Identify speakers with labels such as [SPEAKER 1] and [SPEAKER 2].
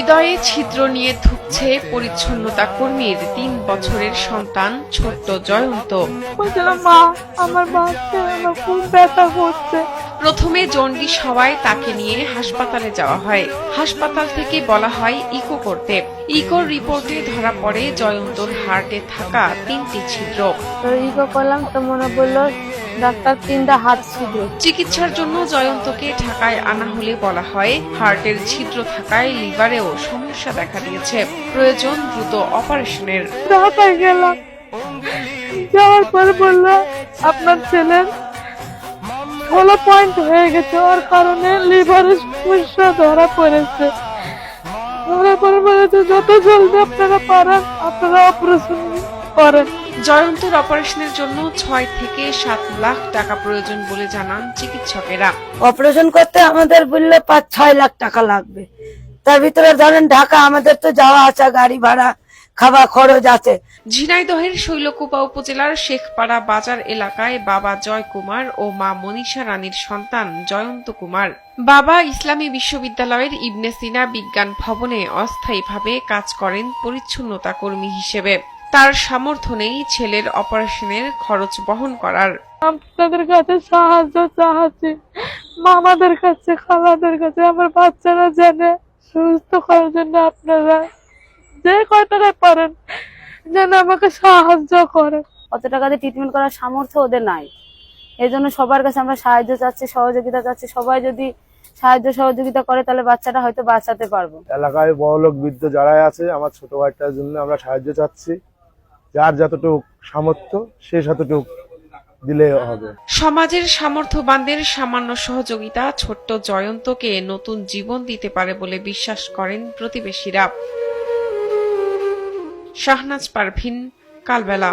[SPEAKER 1] হৃদয়ে ছিদ্র নিয়ে ধুঁকছে পরিচ্ছন্নতা কর্মীর ৩ বছরের সন্তান ছোট্ট জয়ন্ত।
[SPEAKER 2] মা, আমার বাচ্চা আমার খুব ব্যথা করছে।
[SPEAKER 1] প্রথমে জন্ডিস হওয়ায় তাকে নিয়ে হাসপাতালে যাওয়া হয়। হাসপাতাল থেকে বলা হয় ইকো করতে। ইকোর রিপোর্টে ধরা পড়ে জয়ন্তর হার্টে থাকা ৩টি ছিদ্র।
[SPEAKER 2] ইকো করলাম তো মনে বললো ডাক্তার ৩টা হাত ছিদ্র।
[SPEAKER 1] চিকিৎসার জন্য জয়ন্তকে ঢাকায় আনা হলে বলা হয় হার্টের ছিদ্র থাকায় লিভারেও সমস্যা দেখা দিয়েছে, প্রয়োজন দ্রুত অপারেশনের।
[SPEAKER 2] ঢাকায় গেলাম, যাওয়ার পর বললো আপনার ছেলের 16 পয়েন্ট হয়ে গেছে, ওর কারণে লিভারের সমস্যা ধরা পড়েছে। যত জলদি আপনারা পারেন আপনারা অপারেশন করেন।
[SPEAKER 1] জয়ন্তর অপারেশনের জন্য ৬ থেকে ৭ লাখ টাকা প্রয়োজন বলে জানান চিকিৎসকেরা।
[SPEAKER 3] অপারেশন করতে আমাদের বললে ৫-৬ লাখ টাকা লাগবে। তার ভিতরে ধরেন ঢাকা আমাদের তো যাওয়া আসা, গাড়ি ভাড়া, খাওয়া খরচ আছে।
[SPEAKER 1] ঝিনাইদহের শৈলকুপা উপজেলার শেখপাড়া বাজার এলাকায় বাবা জয় কুমার ও মা মনীষা রানীর সন্তান জয়ন্ত কুমার। বাবা ইসলামী বিশ্ববিদ্যালয়ের ইবনে সিনা বিজ্ঞান ভবনে অস্থায়ীভাবে কাজ করেন পরিচ্ছন্নতা কর্মী হিসেবে। তার সামর্থ্য নেই ছেলের অপারেশনের খরচ বহন করার।
[SPEAKER 2] আপনাদের কাছে সাহায্য চাচ্ছি, মামাদের কাছে, খালাদের কাছে, আমার বাচ্চারা জেনে সুস্থ করার জন্য আপনারা যে কয় টাকায় পারেন যেন আমাকে সাহায্য করেন।
[SPEAKER 4] অত টাকা দিয়ে ট্রিটমেন্ট করার সামর্থ্য ওদের নাই। এই জন্য সবার কাছে আমরা সাহায্য চাচ্ছি, সহযোগিতা চাচ্ছি। সবাই যদি সাহায্য সহযোগিতা করে তাহলে বাচ্চাটা হয়তো বাঁচাতে পারবো।
[SPEAKER 5] এলাকায় বড়লোক বৃদ্ধ যারাই আছে, আমার ছোট ভাইটার জন্য আমরা সাহায্য চাচ্ছি। যার যতটুকু সামর্থ্য সে ততটুকু দিলে হবে।
[SPEAKER 1] সমাজের সামর্থ্যবানদের সামান্য সহযোগিতা ছোট্ট জয়ন্তকে নতুন জীবন দিতে পারে বলে বিশ্বাস করেন প্রতিবেশীরা। শাহনাজ পারভিন, কালবেলা।